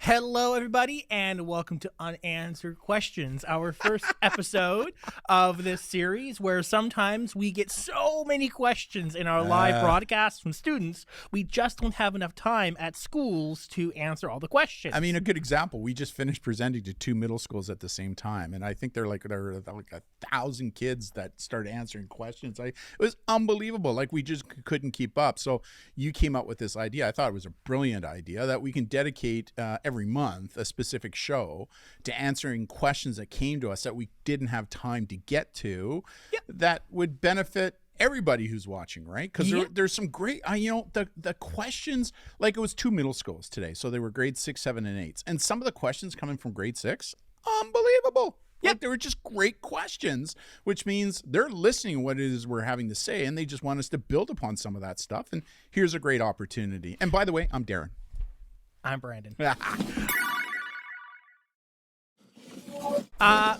Hello, everybody, and welcome to Unanswered Questions, our first episode of this series where sometimes we get so many questions in our live broadcasts from students, we just don't have enough time at schools to answer all the questions. I mean, a good example, we just finished presenting to 2 middle schools at the same time, and I think there are like 1,000 kids that started answering questions. It was unbelievable. Like, we just couldn't keep up. So you came up with this idea. I thought it was a brilliant idea that we can dedicate every month a specific show to answering questions that came to us that we didn't have time to get to. Yep. That would benefit everybody who's watching, right? Because there's some great, the questions, like it was 2 middle schools today. So they were grade 6, 7, and 8. And some of the questions coming from grade 6, unbelievable. Yep. Like, they were just great questions, which means they're listening to what it is we're having to say, and they just want us to build upon some of that stuff. And here's a great opportunity. And by the way, I'm Darren. I'm Brandon.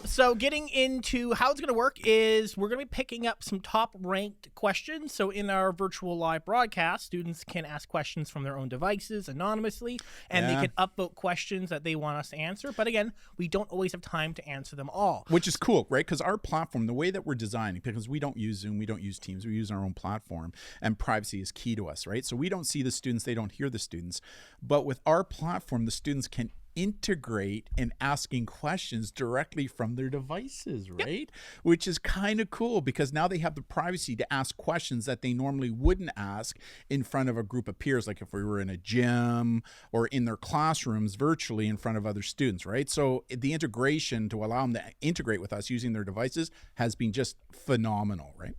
So getting into how it's going to work is we're going to be picking up some top ranked questions. So in our virtual live broadcast, students can ask questions from their own devices anonymously, and they can upvote questions that they want us to answer. But again, we don't always have time to answer them all. Which is cool, right? Because our platform, the way that we're designing, because we don't use Zoom, we don't use Teams, we use our own platform, and privacy is key to us, right? So we don't see the students, they don't hear the students. But with our platform, the students can integrate in asking questions directly from their devices, right? Yep. Which is kind of cool because now they have the privacy to ask questions that they normally wouldn't ask in front of a group of peers, like if we were in a gym or in their classrooms virtually in front of other students, right? So the integration to allow them to integrate with us using their devices has been just phenomenal, right?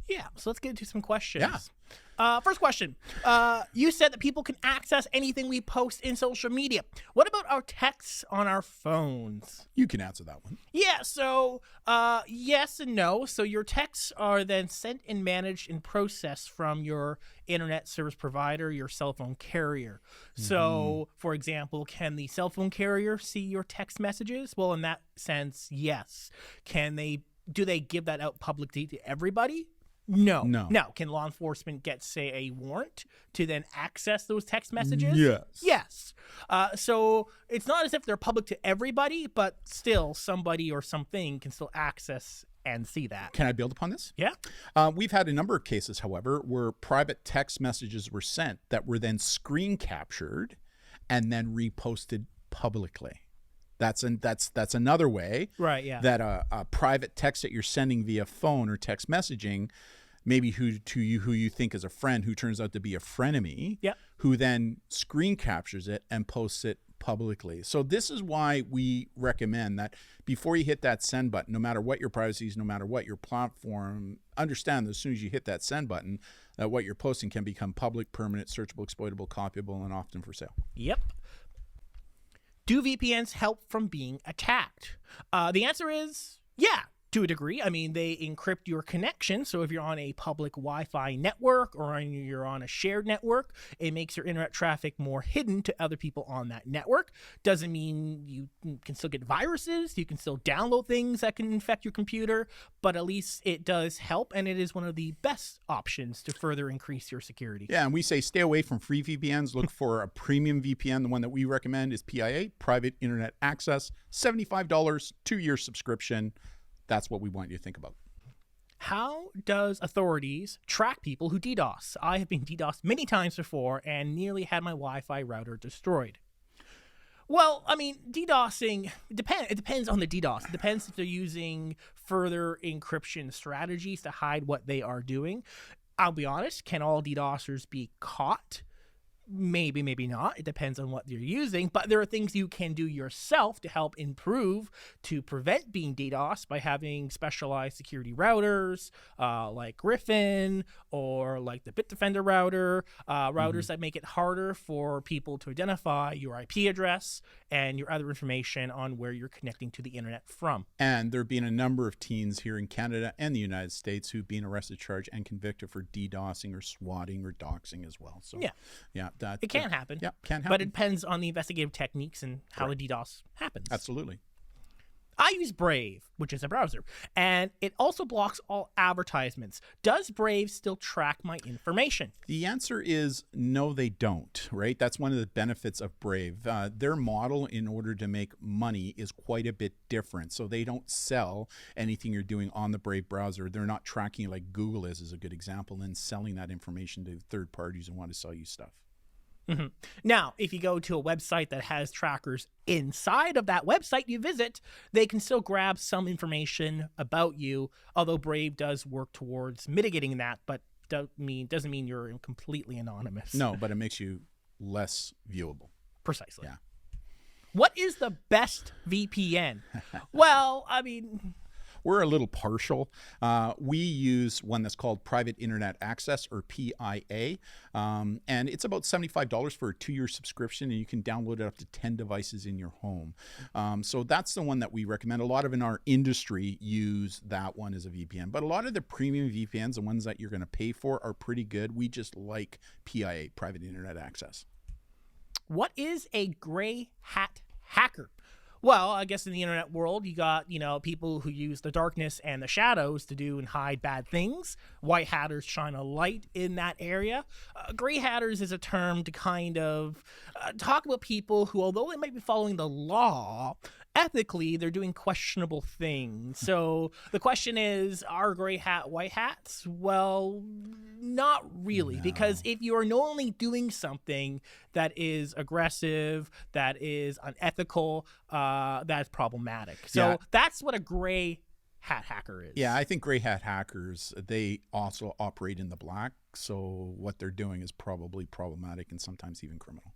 Yeah, so let's get into some questions. Yeah. First question. You said that people can access anything we post in social media. What about our texts on our phones? You can answer that one. Yeah, so yes and no. So your texts are then sent and managed and processed from your internet service provider, your cell phone carrier. So, for example, can the cell phone carrier see your text messages? Well, in that sense, yes. Do they give that out publicly to everybody? No. Can law enforcement get, say, a warrant to then access those text messages? Yes. So it's not as if they're public to everybody, but still somebody or something can still access and see that. Can I build upon this? Yeah. We've had a number of cases, however, where private text messages were sent that were then screen captured and then reposted publicly. That's another way, right? Yeah. That a private text that you're sending via phone or text messaging, maybe who you think is a friend, who turns out to be a frenemy, who then screen captures it and posts it publicly. So this is why we recommend that before you hit that send button, no matter what your privacy is, no matter what your platform, understand that as soon as you hit that send button, that what you're posting can become public, permanent, searchable, exploitable, copyable, and often for sale. Yep. Do VPNs help from being attacked? The answer is yeah, to a degree. I mean, they encrypt your connection. So if you're on a public Wi-Fi network or you're on a shared network, it makes your internet traffic more hidden to other people on that network. Doesn't mean you can still get viruses. You can still download things that can infect your computer, but at least it does help, and it is one of the best options to further increase your security. Yeah, and we say stay away from free VPNs. Look for a premium VPN. The one that we recommend is PIA, Private Internet Access, $75, 2-year subscription. That's what we want you to think about. How does authorities track people who DDoS? I have been DDoSed many times before and nearly had my Wi-Fi router destroyed. Well, I mean, DDoSing, it depends on the DDoS. It depends if they're using further encryption strategies to hide what they are doing. I'll be honest, can all DDoSers be caught? Maybe, maybe not. It depends on what you're using, but there are things you can do yourself to help improve to prevent being DDoS by having specialized security routers like Griffin or like the Bitdefender router, routers that make it harder for people to identify your IP address and your other information on where you're connecting to the internet from. And there have been a number of teens here in Canada and the United States who've been arrested, charged, and convicted for DDoSing or swatting or doxing as well. So yeah. It can happen. Yeah, can happen. But it depends on the investigative techniques and how the DDoS happens. Absolutely. I use Brave, which is a browser, and it also blocks all advertisements. Does Brave still track my information? The answer is no, they don't, right? That's one of the benefits of Brave. Their model in order to make money is quite a bit different. So they don't sell anything you're doing on the Brave browser. They're not tracking it like Google is a good example, and selling that information to third parties who want to sell you stuff. Mm-hmm. Now, if you go to a website that has trackers inside of that website you visit, they can still grab some information about you, although Brave does work towards mitigating that, but doesn't mean you're completely anonymous. No, but it makes you less viewable. Precisely. Yeah. What is the best VPN? Well, I mean... We're a little partial. We use one that's called Private Internet Access, or PIA, and it's about $75 for a 2-year subscription, and you can download it up to 10 devices in your home. So that's the one that we recommend. A lot of in our industry use that one as a VPN, but a lot of the premium VPNs, the ones that you're going to pay for, are pretty good. We just like PIA, Private Internet Access. What is a gray hat hacker? Well, I guess in the internet world, you got, people who use the darkness and the shadows to do and hide bad things. White hatters shine a light in that area. Gray hatters is a term to kind of talk about people who, although they might be following the law, ethically, they're doing questionable things. So the question is, are gray hat white hats? Well, not really, because if you are knowingly doing something that is aggressive, that is unethical, that's problematic. So that's what a gray hat hacker is. Yeah, I think gray hat hackers, they also operate in the black. So what they're doing is probably problematic and sometimes even criminal.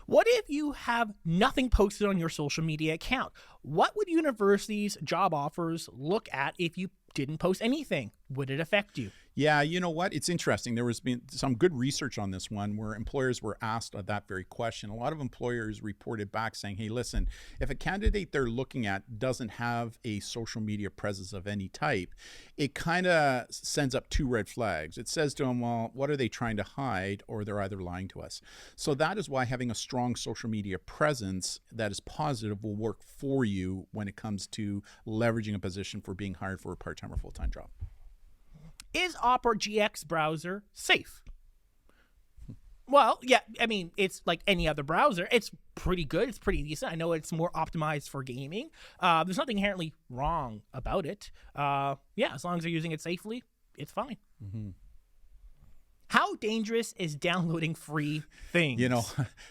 What if you have nothing posted on your social media account? What would universities' job offers look at if you didn't post anything? Would it affect you? Yeah, you know what? It's interesting. There was been some good research on this one where employers were asked that very question. A lot of employers reported back saying, hey, listen, if a candidate they're looking at doesn't have a social media presence of any type, it kind of sends up 2 red flags. It says to them, well, what are they trying to hide? Or they're either lying to us. So that is why having a strong social media presence that is positive will work for you when it comes to leveraging a position for being hired for a part-time or full-time job. Is Opera GX browser safe? Well, yeah, I mean, it's like any other browser. It's pretty good. It's pretty decent. I know it's more optimized for gaming. There's nothing inherently wrong about it. As long as you're using it safely, it's fine. Mm-hmm. How dangerous is downloading free things?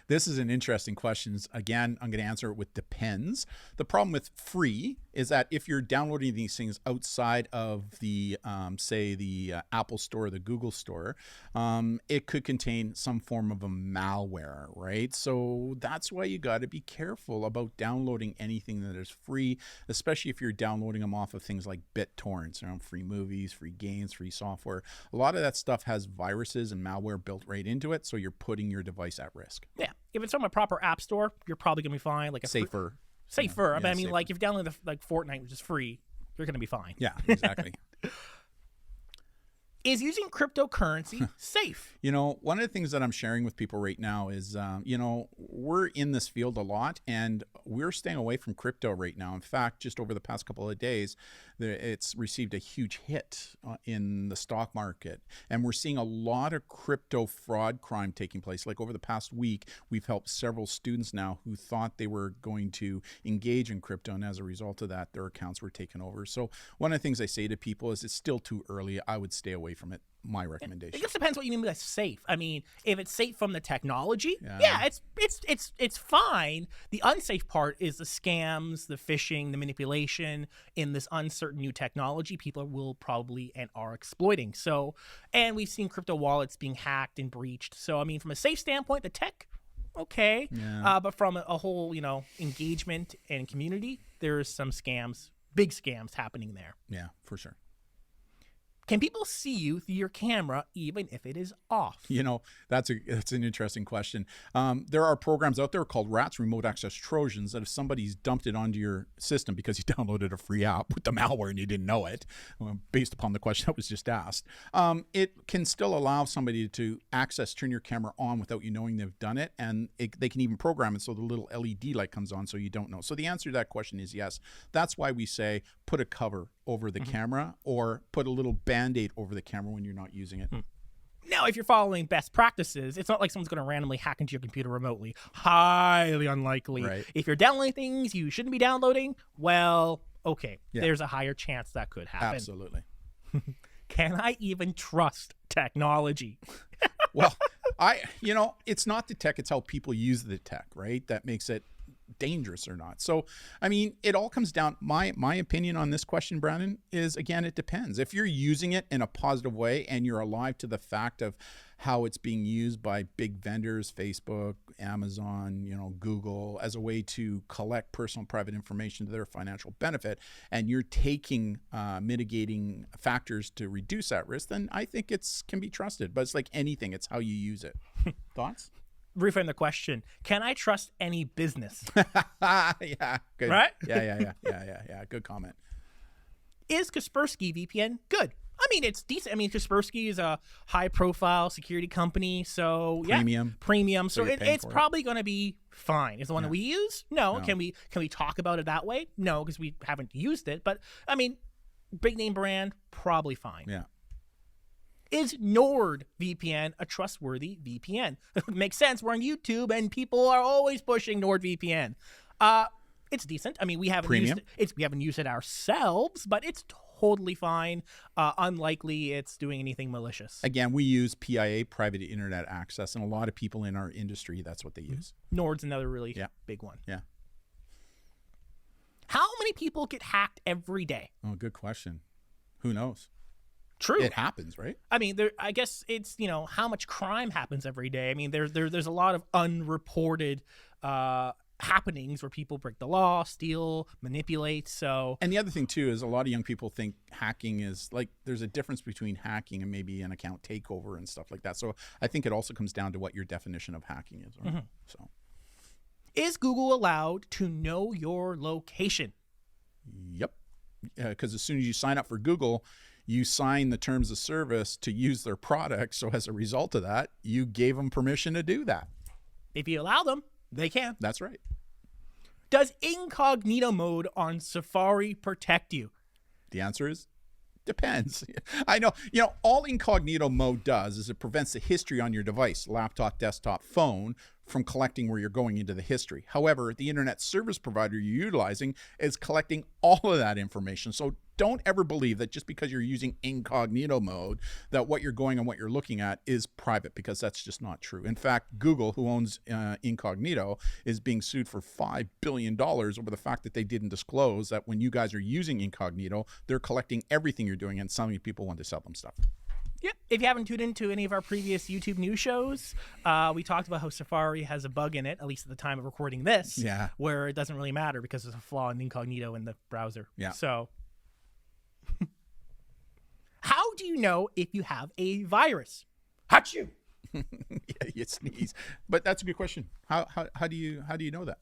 This is an interesting question. Again, I'm going to answer it with depends. The problem with free is that if you're downloading these things outside of the, say, the Apple Store or the Google Store, it could contain some form of a malware, right? So that's why you got to be careful about downloading anything that is free, especially if you're downloading them off of things like BitTorrents, free movies, free games, free software. A lot of that stuff has viruses and malware built right into it, so you're putting your device at risk. Yeah, if it's from a proper app store, you're probably gonna be fine. Like a safer. Safer. I mean, like if you download like Fortnite, which is free, you're gonna be fine. Yeah, exactly. Is using cryptocurrency safe? One of the things that I'm sharing with people right now is, we're in this field a lot and we're staying away from crypto right now. In fact, just over the past couple of days, it's received a huge hit in the stock market. And we're seeing a lot of crypto fraud crime taking place. Like over the past week, we've helped several students now who thought they were going to engage in crypto. And as a result of that, their accounts were taken over. So one of the things I say to people is it's still too early. I would stay away from it. My recommendation. It just depends what you mean by safe. I mean, if it's safe from the technology, it's fine. The unsafe part is the scams, the phishing, the manipulation in this uncertain new technology people will probably and are exploiting. So, and we've seen crypto wallets being hacked and breached. So, I mean, from a safe standpoint, the tech, okay. Yeah. But from a whole, engagement and community, there's some scams, big scams happening there. Yeah, for sure. Can people see you through your camera even if it is off? You know, that's an interesting question. There are programs out there called RATs, remote access Trojans, that if somebody's dumped it onto your system because you downloaded a free app with the malware and you didn't know it, based upon the question that was just asked, it can still allow somebody to turn your camera on without you knowing they've done it, and they can even program it so the little LED light comes on so you don't know. So the answer to that question is yes. That's why we say put a cover over the camera, or put a little Band-Aid over the camera when you're not using it. Now, if you're following best practices, it's not like someone's going to randomly hack into your computer remotely. Highly unlikely. Right. If you're downloading things you shouldn't be downloading, well, okay, there's a higher chance that could happen. Absolutely. Can I even trust technology? Well, it's not the tech, it's how people use the tech, right? That makes it dangerous or not. So, I mean, it all comes down, my opinion on this question, Brandon, is, again, it depends. If you're using it in a positive way and you're alive to the fact of how it's being used by big vendors, Facebook, Amazon, Google, as a way to collect personal and private information to their financial benefit, and you're taking mitigating factors to reduce that risk, then I think can be trusted. But it's like anything, it's how you use it. Thoughts? Reframe the question. Can I trust any business? Yeah, good. Right? Yeah. Good comment. Is Kaspersky VPN good? I mean, it's decent. I mean, Kaspersky is a high-profile security company, so premium. So it's probably going to be fine. Is the one that we use? No. Can we talk about it that way? No, because we haven't used it. But I mean, big name brand, probably fine. Yeah. Is NordVPN a trustworthy VPN? Makes sense. We're on YouTube, and people are always pushing NordVPN. It's decent. I mean, we haven't used it. We haven't used it ourselves, but it's totally fine. Unlikely it's doing anything malicious. Again, we use PIA, private internet access, and a lot of people in our industry, that's what they use. Nord's another really big one. Yeah. How many people get hacked every day? Oh, good question. Who knows? True. It happens, right? I mean, I guess it's, how much crime happens every day. I mean, there's a lot of unreported happenings where people break the law, steal, manipulate. So, and the other thing too is a lot of young people think hacking is like, there's a difference between hacking and maybe an account takeover and stuff like that. So I think it also comes down to what your definition of hacking is. Right? So, is Google allowed to know your location? Yep. Because as soon as you sign up for Google, you sign the terms of service to use their product. So as a result of that, you gave them permission to do that. If you allow them, they can. That's right. Does incognito mode on Safari protect you? The answer is depends. I know, all incognito mode does is it prevents the history on your device, laptop, desktop, phone, from collecting where you're going into the history. However, the internet service provider you're utilizing is collecting all of that information. So don't ever believe that just because you're using incognito mode that what you're going and what you're looking at is private, because that's just not true. In fact, Google, who owns incognito, is being sued for $5 billion over the fact that they didn't disclose that when you guys are using incognito, they're collecting everything you're doing, and some people want to sell them stuff. Yep. If you haven't tuned into any of our previous YouTube news shows, we talked about how Safari has a bug in it, at least at the time of recording this, where it doesn't really matter because there's a flaw in incognito in the browser. Yeah. So, how do you know if you have a virus? Achoo! Yeah, you sneeze. But that's a good question. How do you know that?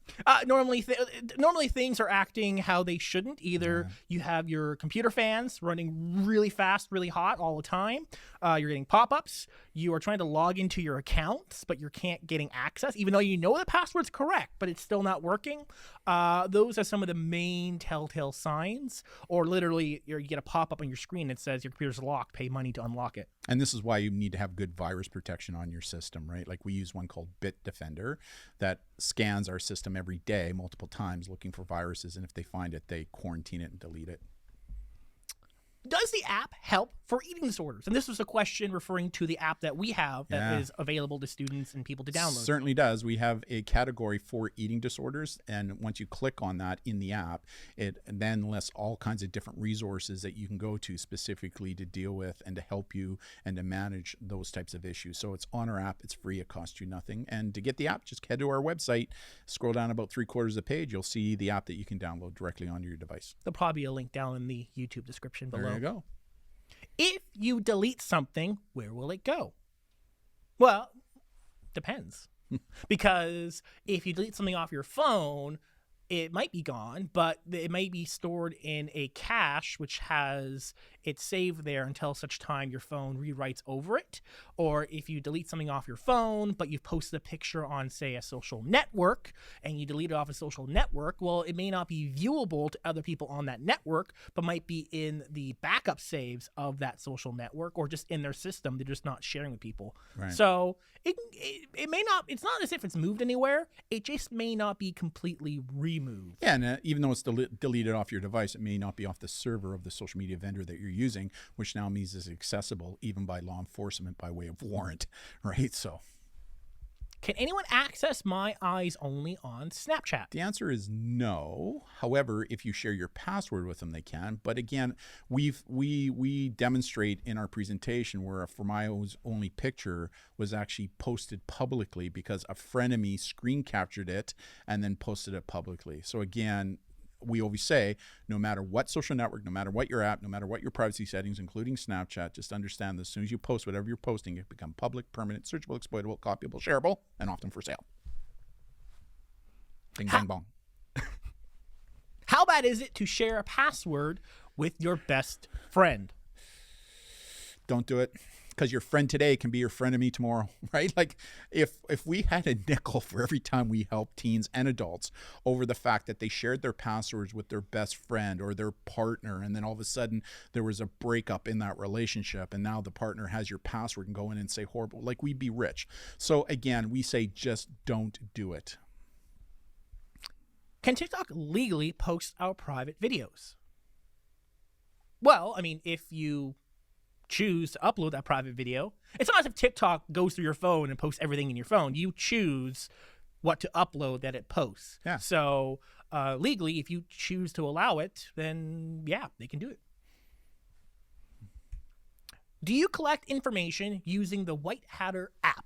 Normally things are acting how they shouldn't. Either you have your computer fans running really fast, really hot all the time. You're getting pop-ups. You are trying to log into your accounts, but you can't getting access, even though you know the password's correct, but it's still not working. Those are some of the main telltale signs. Or literally, you get a pop-up on your screen that says your computer's locked. Pay money to unlock it. And this is why you need to have good virus protection on your system, right? Like we use one called Bitdefender that scans our system every day, multiple times, looking for viruses. And if they find it, they quarantine it and delete it. Does the app help for eating disorders? And this was a question referring to the app that we have that is available to students and people to download. Certainly does. We have a category for eating disorders. And once you click on that in the app, it then lists all kinds of different resources that you can go to specifically to deal with and to help you and to manage those types of issues. So it's on our app. It's free. It costs you nothing. And to get the app, just head to our website, scroll down about 3/4 of the page. You'll see the app that you can download directly onto your device. There'll probably be a link down in the YouTube description below. There you go. If you delete something, where will it go? Well, depends. Because if you delete something off your phone, it might be gone, but it might be stored in a cache, which has it saved there until such time your phone rewrites over it. Or if you delete something off your phone, but you've posted a picture on, say, a social network, and you delete it off a social network, well, it may not be viewable to other people on that network, but might be in the backup saves of that social network, or just in their system. They're just not sharing with people. Right. So it may not, it's not as if it's moved anywhere. It just may not be completely removed. Yeah, and even though it's deleted off your device, it may not be off the server of the social media vendor that you're using, which now means it's accessible even by law enforcement by way of warrant, right? So, can anyone access my eyes only on Snapchat? the answer is no. However, if you share your password with them, they can. But again, we demonstrate in our presentation where a For My Eyes Only picture was actually posted publicly because a friend of me screen captured it and then posted it publicly. So again, we always say, no matter what social network, no matter what your app, no matter what your privacy settings, including Snapchat, just understand that as soon as you post whatever you're posting, it becomes public, permanent, searchable, exploitable, copyable, shareable, and often for sale. Bing, bang, bong. How bad is it to share a password with your best friend? Don't do it, because your friend today can be your friend of me tomorrow, right? Like if we had a nickel for every time we helped teens and adults over the fact that they shared their passwords with their best friend or their partner, and then all of a sudden there was a breakup in that relationship, and now the partner has your password and go in and say horrible, like we'd be rich. So again, we say just don't do it. Can TikTok legally post our private videos? Well, I mean, if you choose to upload that private video, it's not as if TikTok goes through your phone and posts everything in your phone. You choose what to upload that it posts. Yeah. So legally, if you choose to allow it, then yeah, they can do it. Do you collect information using the Whitehatter app?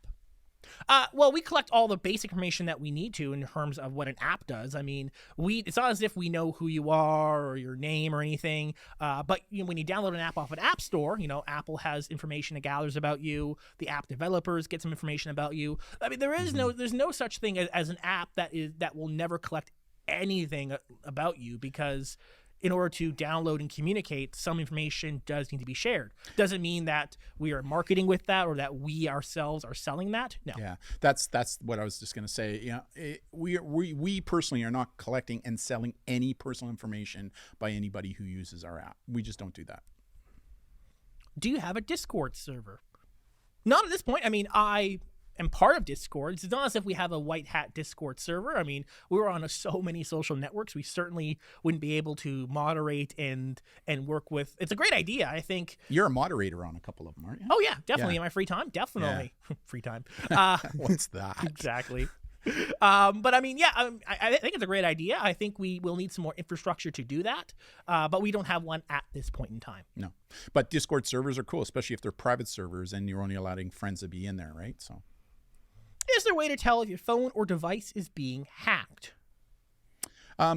Well, we collect all the basic information that we need to in terms of what an app does. I mean, it's not as if we know who you are or your name or anything. But when you download an app off an app store, Apple has information it gathers about you. The app developers get some information about you. I mean, there's no such thing as an app that will never collect anything about you, because in order to download and communicate, some information does need to be shared. Doesn't mean that we are marketing with that or that we ourselves are selling that. No. Yeah, that's what I was just going to say. We personally are not collecting and selling any personal information by anybody who uses our app. We just don't do that. Do you have a Discord server? Not at this point. I mean, I am part of Discord. It's not as if we have a white hat Discord server. I mean, we're on so many social networks. We certainly wouldn't be able to moderate and work with. It's a great idea. I think you're a moderator on a couple of them, aren't you? Oh yeah, definitely. In my free time, definitely. Yeah. Free time. What's that? Exactly. But I mean, yeah, I think it's a great idea. I think we will need some more infrastructure to do that, but we don't have one at this point in time. No, but Discord servers are cool, especially if they're private servers and you're only allowing friends to be in there, right? So, is there a way to tell if your phone or device is being hacked?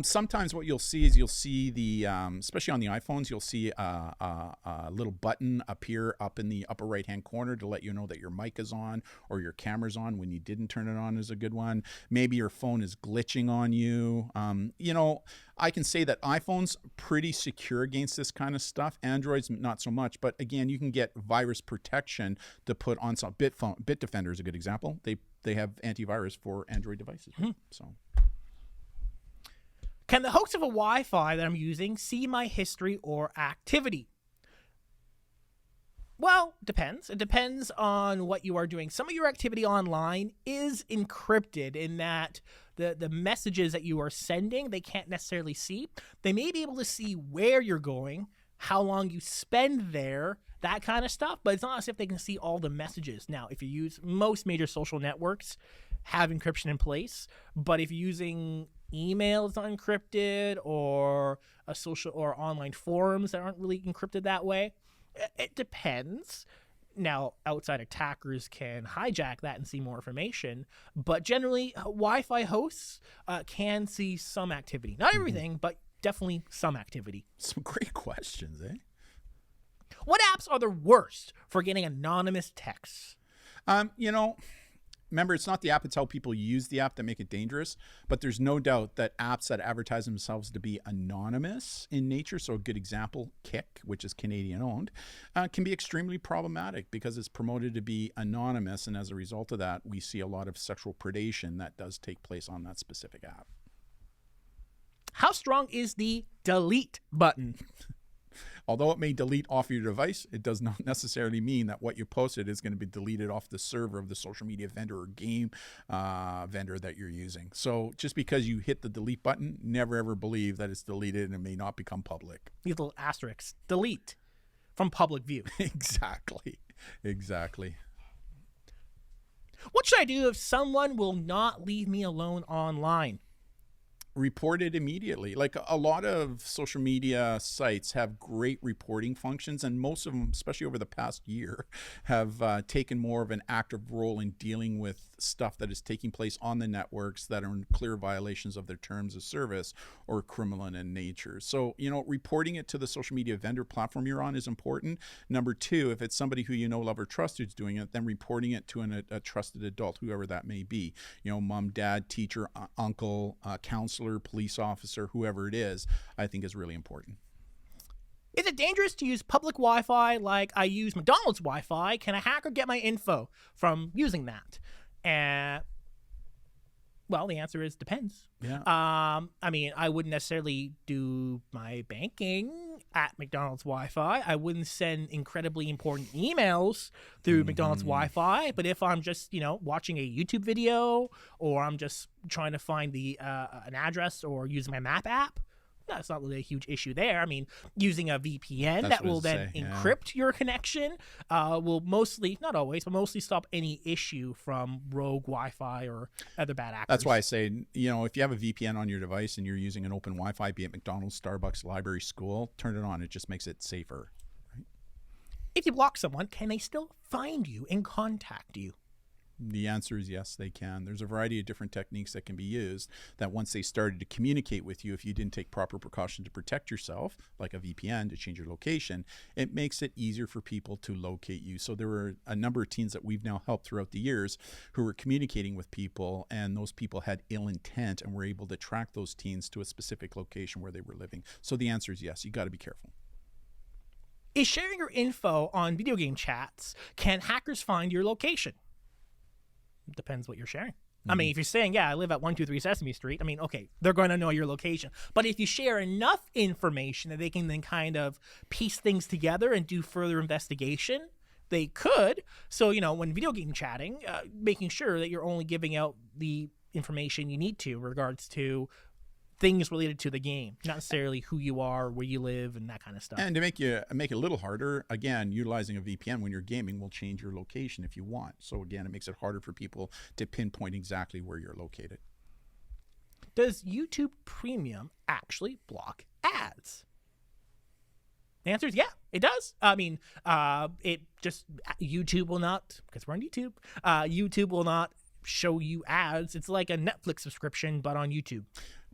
Sometimes what you'll see is the, especially on the iPhones, you'll see a little button appear up in the upper right-hand corner to let you know that your mic is on or your camera's on when you didn't turn it on is a good one. Maybe your phone is glitching on you. I can say that iPhone's pretty secure against this kind of stuff. Android's not so much, but again, you can get virus protection to put on some. Bitdefender is a good example. They have antivirus for Android devices. Mm-hmm. So. Can the host of a Wi-Fi that I'm using see my history or activity? Well, depends. It depends on what you are doing. Some of your activity online is encrypted in that the messages that you are sending, they can't necessarily see. They may be able to see where you're going, how long you spend there, that kind of stuff, but it's not as if they can see all the messages. Now, if you use most major social networks have encryption in place, but if you're using email is not encrypted or a social or online forums that aren't really encrypted that way, it depends. Now, outside attackers can hijack that and see more information, but generally Wi-Fi hosts can see some activity. Not everything, but definitely some activity. Some great questions, eh? What apps are the worst for getting anonymous texts? Remember, it's not the app, it's how people use the app that make it dangerous. But there's no doubt that apps that advertise themselves to be anonymous in nature, so a good example, Kik, which is Canadian owned, can be extremely problematic because it's promoted to be anonymous. And as a result of that, we see a lot of sexual predation that does take place on that specific app. How strong is the delete button? Although it may delete off your device, it does not necessarily mean that what you posted is going to be deleted off the server of the social media vendor or game vendor that you're using. So just because you hit the delete button, never ever believe that it's deleted and it may not become public. These little asterisks. Delete from public view. Exactly. What should I do if someone will not leave me alone online? Report it immediately. Like a lot of social media sites have great reporting functions, and most of them, especially over the past year, have taken more of an active role in dealing with stuff that is taking place on the networks that are in clear violations of their terms of service or criminal in nature. So, reporting it to the social media vendor platform you're on is important. Number two, if it's somebody who you know, love, or trust who's doing it, then reporting it to a trusted adult, whoever that may be, mom, dad, teacher, uncle, counselor, police officer, whoever it is, I think is really important. Is it dangerous to use public Wi-Fi like I use McDonald's Wi-Fi? Can a hacker get my info from using that? Well, the answer is depends. Yeah. I wouldn't necessarily do my banking at McDonald's Wi-Fi. I wouldn't send incredibly important emails through McDonald's Wi-Fi. But if I'm just, watching a YouTube video, or I'm just trying to find an address or using my map app, that's not really a huge issue there. Using a VPN that will then encrypt your connection will mostly, not always, but mostly stop any issue from rogue Wi-Fi or other bad actors. That's why I say, if you have a VPN on your device and you're using an open Wi-Fi, be it McDonald's, Starbucks, library, school, turn it on. It just makes it safer. Right? If you block someone, can they still find you and contact you? The answer is yes, they can. There's a variety of different techniques that can be used that once they started to communicate with you, if you didn't take proper precaution to protect yourself, like a VPN to change your location, it makes it easier for people to locate you. So there were a number of teens that we've now helped throughout the years who were communicating with people, and those people had ill intent, and were able to track those teens to a specific location where they were living. So the answer is yes, you got to be careful. Is sharing your info on video game chats, can hackers find your location? Depends what you're sharing. If you're saying, I live at 123 Sesame Street, okay, they're going to know your location. But if you share enough information that they can then kind of piece things together and do further investigation, they could. So, when video game chatting, making sure that you're only giving out the information you need to in regards to things related to the game, not necessarily who you are, where you live, and that kind of stuff. And to make it a little harder, again, utilizing a VPN when you're gaming will change your location if you want. So again, it makes it harder for people to pinpoint exactly where you're located. Does YouTube Premium actually block ads? The answer is yeah, it does. YouTube will not, because we're on YouTube, YouTube will not show you ads. It's like a Netflix subscription, but on YouTube.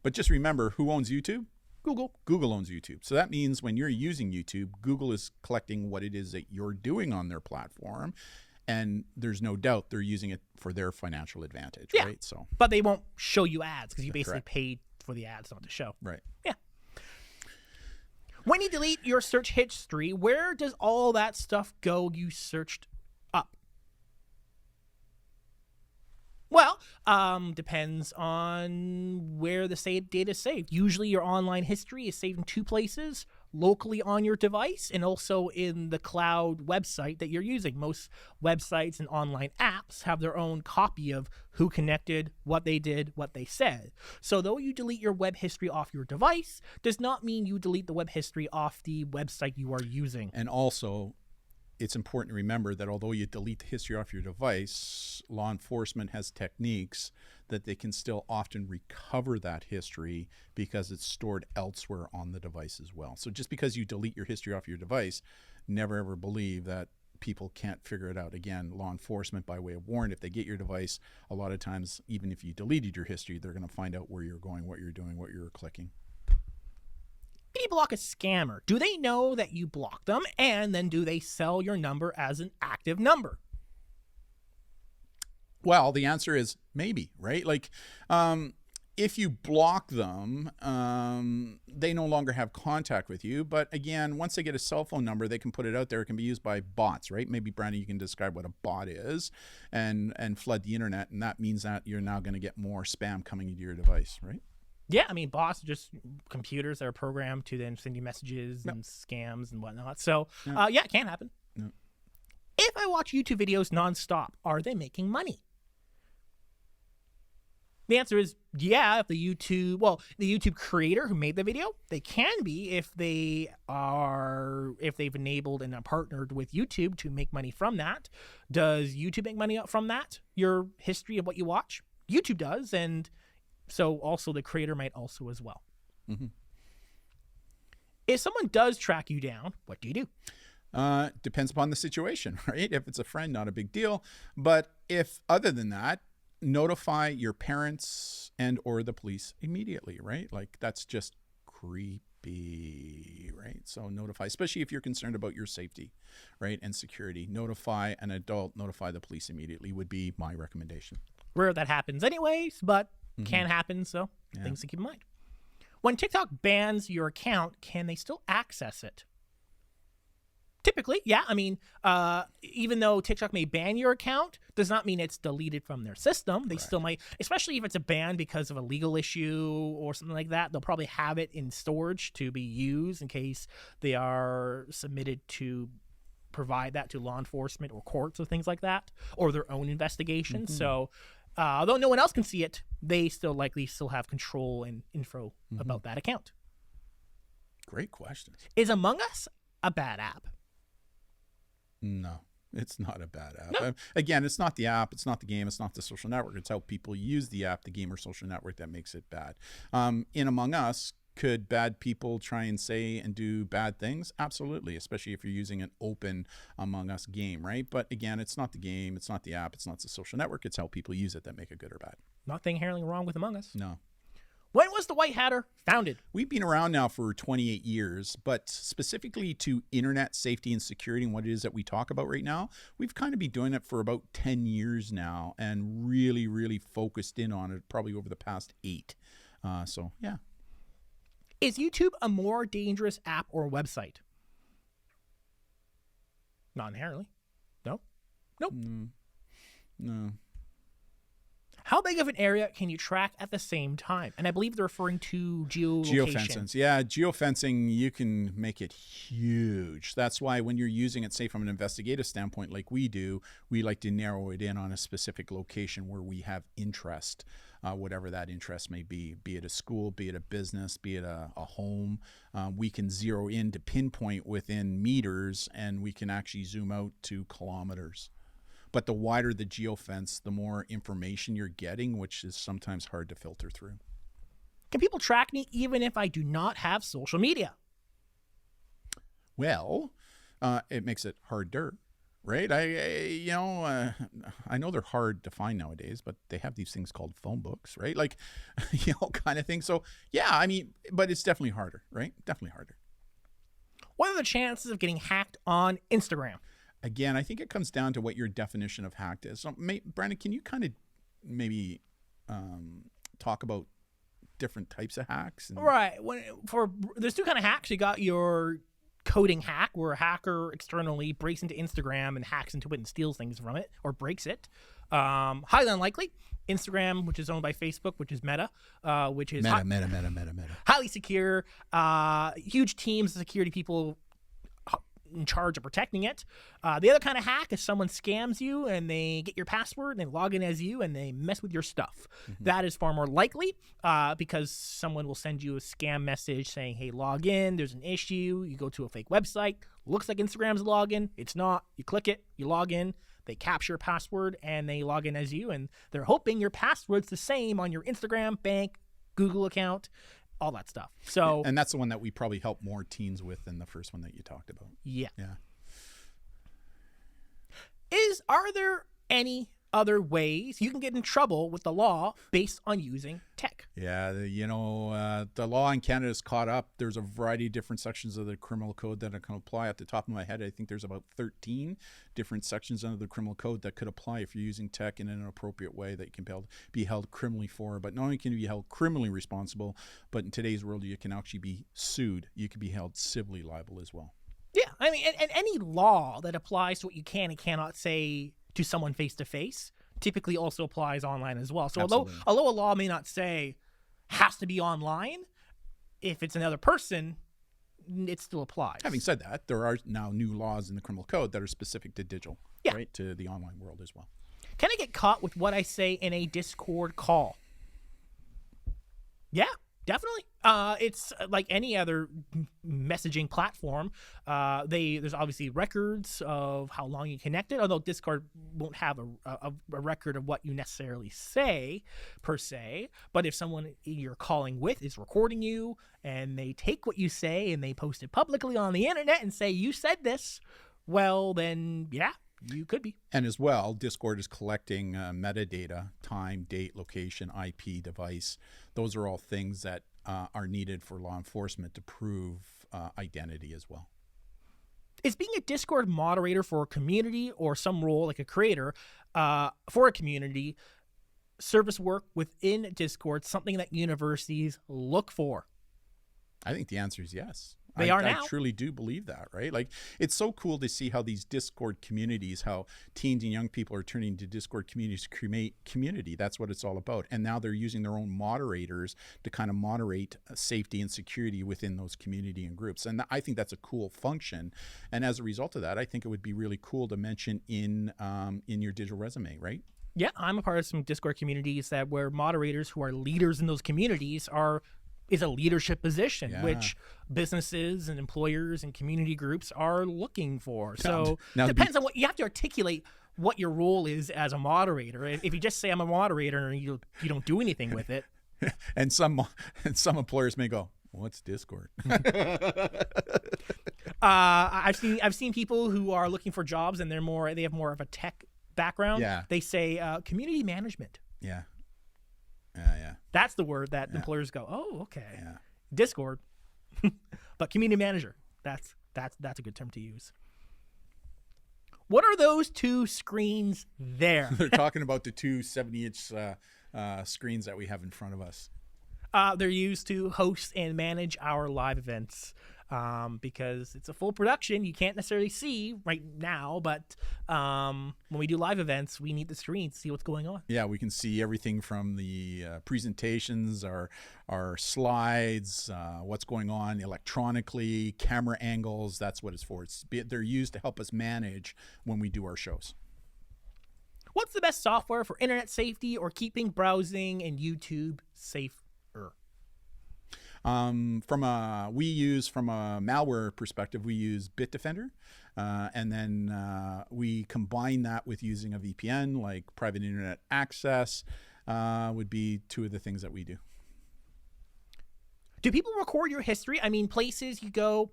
But just remember, who owns YouTube? Google. Google owns YouTube. So that means when you're using YouTube, Google is collecting what it is that you're doing on their platform. And there's no doubt they're using it for their financial advantage, right? So, but they won't show you ads because you basically paid for the ads not to show. Right. Yeah. When you delete your search history, where does all that stuff go you searched up? Well, depends on where the data is saved. Usually your online history is saved in two places, locally on your device and also in the cloud website that you're using. Most websites and online apps have their own copy of who connected, what they did, what they said. So though you delete your web history off your device, does not mean you delete the web history off the website you are using. And also, it's important to remember that although you delete the history off your device, law enforcement has techniques that they can still often recover that history because it's stored elsewhere on the device as well. So just because you delete your history off your device, never ever believe that people can't figure it out. Again, law enforcement, by way of warrant, if they get your device, a lot of times, even if you deleted your history, they're going to find out where you're going, what you're doing, what you're clicking. you block a scammer? Do they know that you blocked them, and then do they sell your number as an active number? Well, the answer is maybe, right? Like, if you block them, they no longer have contact with you. But again, once they get a cell phone number, they can put it out there. It can be used by bots, right? Maybe, Brandon, you can describe what a bot is and flood the internet. And that means that you're now going to get more spam coming into your device, right? Yeah, I mean, bots are just computers that are programmed to then send you messages and scams and whatnot. So, yeah, it can happen. Yep. If I watch YouTube videos nonstop, are they making money? The answer is yeah. If the YouTube creator who made the video, they can be if they've enabled and partnered with YouTube to make money from that. Does YouTube make money from that? Your history of what you watch? YouTube does, and so also the creator might also as well. Mm-hmm. If someone does track you down, what do you do? Depends upon the situation, right? If it's a friend, not a big deal. But if other than that, notify your parents and or the police immediately, right? Like, that's just creepy, right? So notify, especially if you're concerned about your safety, right, and security. Notify an adult, notify the police immediately would be my recommendation. Rare that happens anyways, but can happen, so things to keep in mind. When TikTok bans your account, can they still access it? Typically, yeah. I mean, even though TikTok may ban your account, does not mean it's deleted from their system. They still might, especially if it's a ban because of a legal issue or something like that, they'll probably have it in storage to be used in case they are submitted to provide that to law enforcement or courts or things like that, or their own investigations. So although no one else can see it, they still have control and info about that account. Great questions. Is Among Us a bad app? No, it's not a bad app. No. Again, it's not the app, it's not the game, it's not the social network. It's how people use the app, the game, or social network that makes it bad. In Among Us, could bad people try and say and do bad things? Absolutely, especially if you're using an open Among Us game, right? But again, it's not the game, it's not the app, it's not the social network. It's how people use it that make it good or bad. Nothing inherently wrong with Among Us. No. When was the Whitehatter founded? We've been around now for 28 years, but specifically to internet safety and security and what it is that we talk about right now, we've kind of been doing it for about 10 years now and really, really focused in on it probably over the past 8. So, yeah. Is YouTube a more dangerous app or website? Not inherently. No. Nope. No. How big of an area can you track at the same time? And I believe they're referring to geofencing. Yeah, geofencing, you can make it huge. That's why when you're using it, say from an investigative standpoint like we do, we like to narrow it in on a specific location where we have interest, whatever that interest may be it a school, be it a business, be it a home. We can zero in to pinpoint within meters, and we can actually zoom out to kilometers. But the wider the geofence, the more information you're getting, which is sometimes hard to filter through. Can people track me even if I do not have social media? Well, it makes it harder, right? I know they're hard to find nowadays, but they have these things called phone books, right? Like, kind of thing. So, yeah, I mean, but it's definitely harder, right? Definitely harder. What are the chances of getting hacked on Instagram? Again, I think it comes down to what your definition of hacked is. So, Brandon, can you kind of maybe talk about different types of hacks? Right. There's two kind of hacks. You got your coding hack, where a hacker externally breaks into Instagram and hacks into it and steals things from it or breaks it. Highly unlikely. Instagram, which is owned by Facebook, which is Meta, which is Meta. highly secure. Huge teams of security people in charge of protecting it. The other kind of hack is someone scams you and they get your password and they log in as you and they mess with your stuff. That is far more likely because someone will send you a scam message saying, hey, log in, there's an issue. You go to a fake website, looks like Instagram's login, it's not. You click it, you log in, they capture your password and they log in as you, and they're hoping your password's the same on your Instagram, bank, Google account, all that stuff. So, and that's the one that we probably help more teens with than the first one that you talked about. Yeah. Are there any other ways you can get in trouble with the law based on using tech? Yeah, the law in Canada is caught up. There's a variety of different sections of the criminal code that can apply. At the top of my head, I think there's about 13 different sections under the criminal code that could apply if you're using tech in an inappropriate way that you can be held criminally for. But not only can you be held criminally responsible, but in today's world, you can actually be sued. You can be held civilly liable as well. Yeah, I mean, and any law that applies to what you can and cannot say to someone face-to-face typically also applies online as well. So although a law may not say has to be online, if it's another person, it still applies. Having said that, there are now new laws in the criminal code that are specific to digital, right, to the online world as well. Can I get caught with what I say in a Discord call? Yeah, definitely. It's like any other messaging platform. There's obviously records of how long you connected, although Discord won't have a record of what you necessarily say, per se. But if someone you're calling with is recording you and they take what you say and they post it publicly on the internet and say, you said this, well, then, yeah, you could be. And as well, Discord is collecting metadata, time, date, location, IP, device. Those are all things that are needed for law enforcement to prove identity as well. Is being a Discord moderator for a community or some role like a creator for a community service work within Discord something that universities look for? I think the answer is yes. They are now. I truly do believe that, right? Like, it's so cool to see how these Discord communities, how teens and young people are turning to Discord communities to create community. That's what it's all about. And now they're using their own moderators to kind of moderate safety and security within those community and groups. And I think that's a cool function. And as a result of that, I think it would be really cool to mention in your digital resume, right? Yeah, I'm a part of some Discord communities where moderators who are leaders in those communities is a leadership position, which businesses and employers and community groups are looking for. So it depends on what you have to articulate what your role is as a moderator. If you just say I'm a moderator and you don't do anything with it. and some employers may go, what's Discord? I've seen people who are looking for jobs and they have more of a tech background. Yeah. They say community management. Yeah. Yeah. That's the word that employers go, oh, okay. Yeah. Discord. But community manager, that's a good term to use. What are those two screens there? They're talking about the two 70-inch screens that we have in front of us. They're used to host and manage our live events. Because it's a full production. You can't necessarily see right now, but when we do live events, we need the screen to see what's going on. Yeah, we can see everything from the presentations, our slides, what's going on electronically, camera angles. That's what it's for. They're used to help us manage when we do our shows. What's the best software for internet safety or keeping browsing and YouTube safer? From a malware perspective, we use Bitdefender, and then we combine that with using a VPN, like private internet access, would be two of the things that we do. Do people record your history? I mean, places you go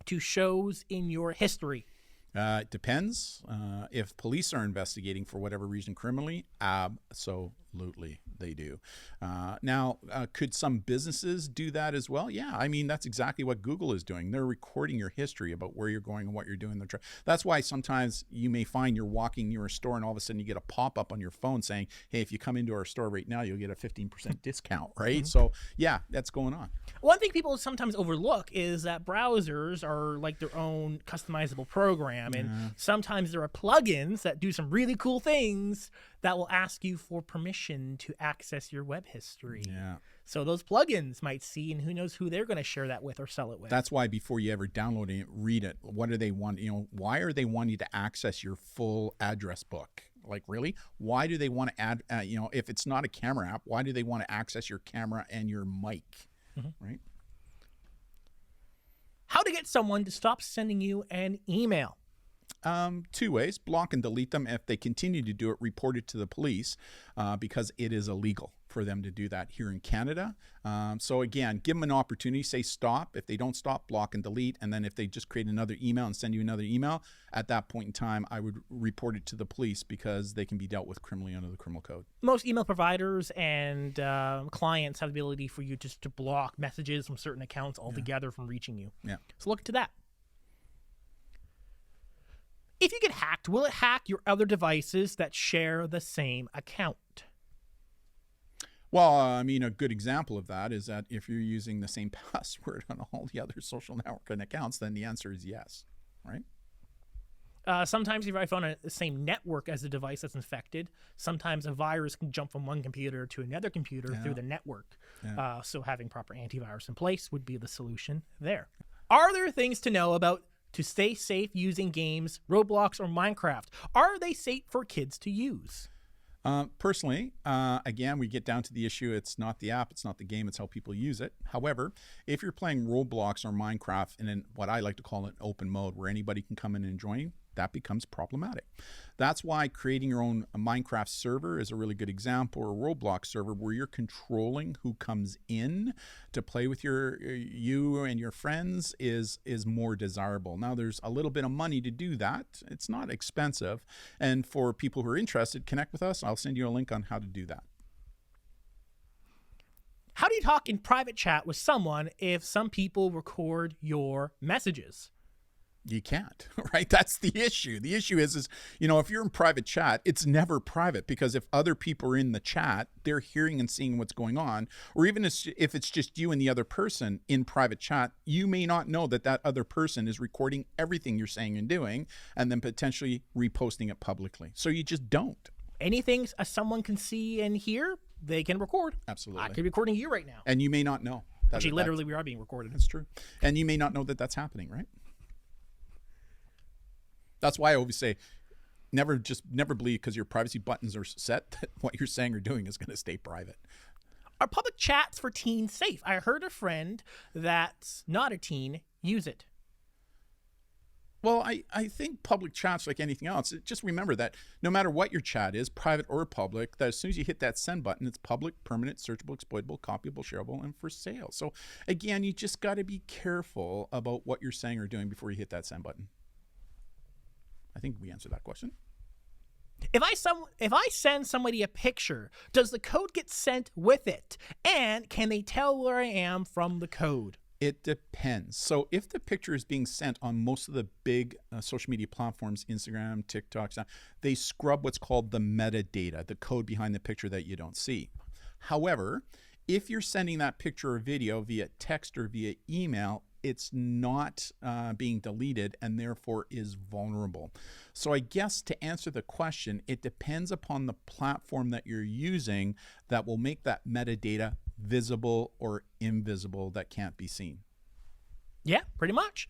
to shows in your history. It depends. If police are investigating for whatever reason criminally, absolutely they do. Now, could some businesses do that as well? Yeah, I mean, that's exactly what Google is doing. They're recording your history about where you're going and what you're doing. That's why sometimes you may find you're walking near a store and all of a sudden you get a pop-up on your phone saying, hey, if you come into our store right now, you'll get a 15% discount, right? Mm-hmm. So, yeah, that's going on. One thing people sometimes overlook is that browsers are like their own customizable program. And sometimes there are plugins that do some really cool things that will ask you for permission to access your web history. Yeah. So those plugins might see, and who knows who they're going to share that with or sell it with. That's why before you ever download it, read it. What do they want? Why are they wanting you to access your full address book? Like, really? Why do they want to add, if it's not a camera app, why do they want to access your camera and your mic? Mm-hmm. Right? How to get someone to stop sending you an email? Two ways: block and delete them. If they continue to do it, report it to the police because it is illegal for them to do that here in Canada. So again, give them an opportunity, say stop. If they don't stop, block and delete. And then if they just create another email and send you another email, at that point in time, I would report it to the police because they can be dealt with criminally under the criminal code. Most email providers and clients have the ability for you just to block messages from certain accounts altogether from reaching you. Yeah. So look into that. If you get hacked, will it hack your other devices that share the same account? Well, I mean, a good example of that is that if you're using the same password on all the other social networking accounts, then the answer is yes, right? Sometimes if I found the same network as the device that's infected, sometimes a virus can jump from one computer to another computer through the network. Yeah. So having proper antivirus in place would be the solution there. Are there things to know about to stay safe using games, Roblox or Minecraft? Are they safe for kids to use? Personally, again, we get down to the issue. It's not the app, it's not the game, it's how people use it. However, if you're playing Roblox or Minecraft in what I like to call an open mode where anybody can come in and join, that becomes problematic. That's why creating your own Minecraft server is a really good example, or a Roblox server where you're controlling who comes in to play with you and your friends is more desirable. Now, there's a little bit of money to do that. It's not expensive. And for people who are interested, connect with us. I'll send you a link on how to do that. How do you talk in private chat with someone if some people record your messages? You can't, right? That's the issue. The issue is, if you're in private chat, it's never private, because if other people are in the chat, they're hearing and seeing what's going on. Or even if it's just you and the other person in private chat, you may not know that that other person is recording everything you're saying and doing and then potentially reposting it publicly. So you just don't. Anything someone can see and hear, they can record. Absolutely. I could be recording you right now. And you may not know. Actually, literally, we are being recorded. That's true. And you may not know that that's happening, right? That's why I always say, never believe because your privacy buttons are set that what you're saying or doing is going to stay private. Are public chats for teens safe? I heard a friend that's not a teen use it. Well, I think public chats, like anything else, just remember that no matter what your chat is, private or public, that as soon as you hit that send button, it's public, permanent, searchable, exploitable, copyable, shareable, and for sale. So again, you just got to be careful about what you're saying or doing before you hit that send button. I think we answered that question. If I send somebody a picture, does the code get sent with it? And can they tell where I am from the code? It depends. So if the picture is being sent on most of the big social media platforms, Instagram, TikTok, they scrub what's called the metadata, the code behind the picture that you don't see. However, if you're sending that picture or video via text or via email, it's not being deleted and therefore is vulnerable. So I guess to answer the question, it depends upon the platform that you're using that will make that metadata visible or invisible that can't be seen. Yeah, pretty much.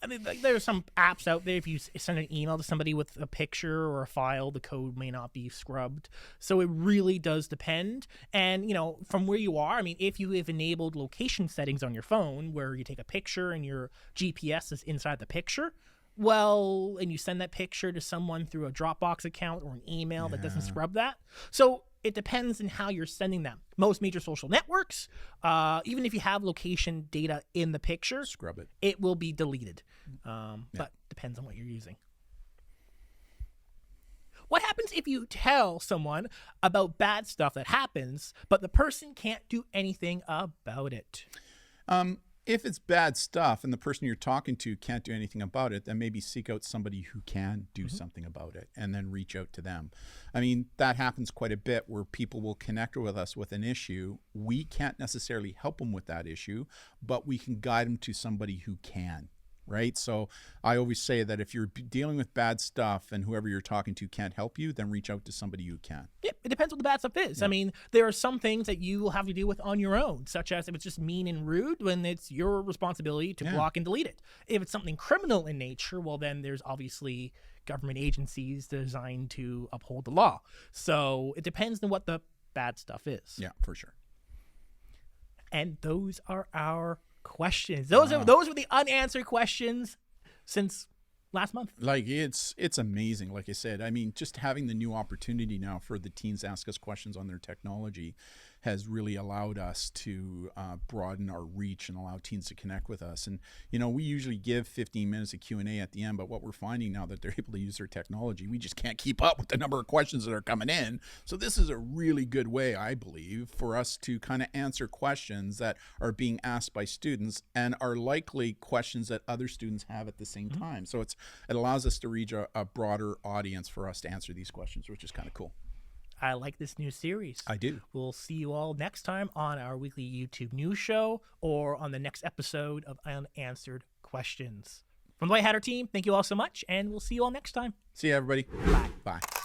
I mean, there's some apps out there. If you send an email to somebody with a picture or a file, the code may not be scrubbed. So it really does depend. And, from where you are, I mean, if you have enabled location settings on your phone where you take a picture and your GPS is inside the picture, well, and you send that picture to someone through a Dropbox account or an email that doesn't scrub that. So it depends on how you're sending them. Most major social networks, even if you have location data in the picture, scrub it. It will be deleted. But depends on what you're using. What happens if you tell someone about bad stuff that happens, but the person can't do anything about it? If it's bad stuff and the person you're talking to can't do anything about it, then maybe seek out somebody who can do something about it and then reach out to them. I mean, that happens quite a bit where people will connect with us with an issue. We can't necessarily help them with that issue, but we can guide them to somebody who can. Right? So I always say that if you're dealing with bad stuff and whoever you're talking to can't help you, then reach out to somebody who can. Yeah, it depends what the bad stuff is. Yeah. I mean, there are some things that you will have to deal with on your own, such as if it's just mean and rude, then it's your responsibility to block and delete it. If it's something criminal in nature, well, then there's obviously government agencies designed to uphold the law. So it depends on what the bad stuff is. Yeah, for sure. And those are our questions. Those were the unanswered questions since last month. Like it's amazing. Like I said, I mean, just having the new opportunity now for the teens to ask us questions on their technology has really allowed us to broaden our reach and allow teens to connect with us. And, you know, we usually give 15 minutes of Q&A at the end, but what we're finding now that they're able to use their technology, we just can't keep up with the number of questions that are coming in. So this is a really good way, I believe, for us to kind of answer questions that are being asked by students and are likely questions that other students have at the same time. So it allows us to reach a broader audience for us to answer these questions, which is kind of cool. I like this new series. I do. We'll see you all next time on our weekly YouTube news show or on the next episode of Unanswered Questions. From the Whitehatter team, thank you all so much, and we'll see you all next time. See you, everybody. Bye. Bye.